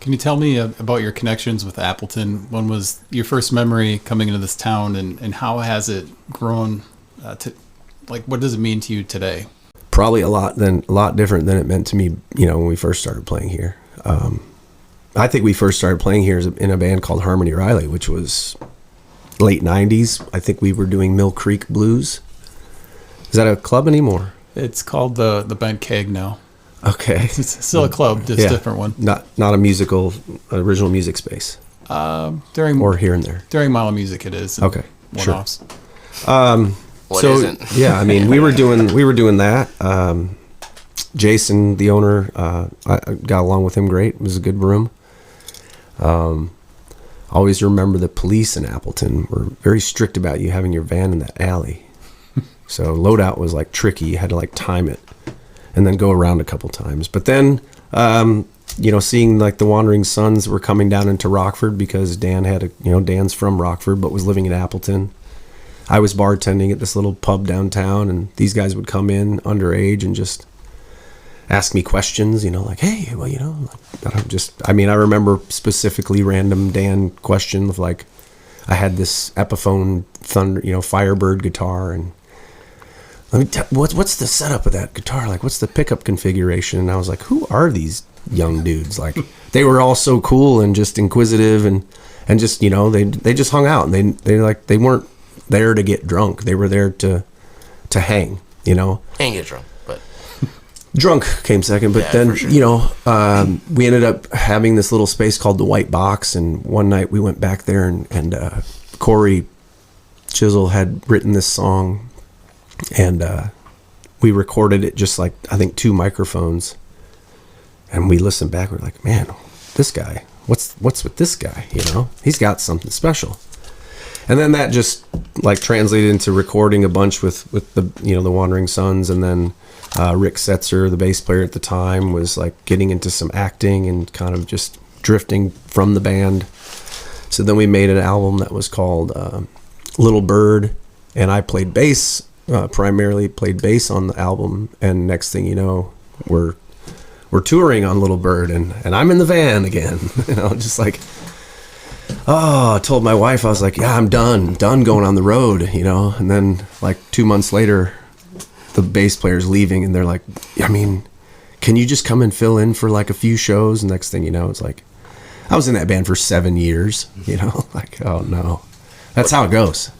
Can you tell me about your connections with Appleton? When was your first memory coming into this town, and how has it grown to, like, what does it mean to you today? Probably a lot different than it meant to me, when we first started playing here. I think we first started playing here in a band called Harmony Riley, which was late 90s. I think we were doing Mill Creek Blues. Is that a club anymore? It's called the Bent Keg now. Okay. It's still a club, just a different one. Not a original music space. Or here and there. During Mile of Music it is. Okay. One-offs. Sure. What isn't? Yeah, I mean, we were doing that. Jason, the owner, I got along with him great. It was a good room. Always remember the police in Appleton were very strict about you having your van in that alley. So loadout was like tricky. You had to like time it and then go around a couple times. But then, seeing like the Wandering Sons were coming down into Rockford because Dan Dan's from Rockford but was living in Appleton. I was bartending at this little pub downtown, and these guys would come in underage and just ask me questions, like, hey, well, I remember specifically random Dan question of like, I had this Epiphone Thunder, Firebird guitar, and what's the setup of that guitar? Like, what's the pickup configuration? And I was like, who are these young dudes? Like, they were all so cool and just inquisitive and just, they just hung out, and they weren't there to get drunk. They were there to hang, And get drunk, but drunk came second. But then, sure. We ended up having this little space called the White Box, and one night we went back there, and Corey Chisel had written this song, and we recorded it just like, I think, 2 microphones, and we listened back. We're like, man, this guy, what's with this guy? He's got something special. And then that just like translated into recording a bunch with the the Wandering Sons, and then Rick Setzer, the bass player at the time, was like getting into some acting and kind of just drifting from the band. So then we made an album that was called Little Bird, and I played bass, primarily played bass on the album. And next thing you know, we're touring on Little Bird, and I'm in the van again, just like. Oh, I told my wife, I was like, yeah, I'm done going on the road, and then like 2 months later, the bass player's leaving, and they're like, I mean, can you just come and fill in for like a few shows? And next thing you know, it's like, I was in that band for 7 years, like, oh no, that's how it goes,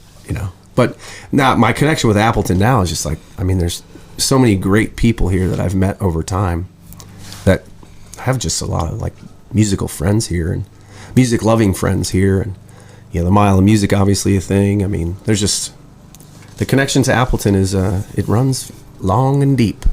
But now my connection with Appleton now is just like, I mean, there's so many great people here that I've met over time that have just a lot of like musical friends here, and music loving friends here, and the Mile of Music, obviously a thing. I mean, there's just the connection to Appleton is it runs long and deep.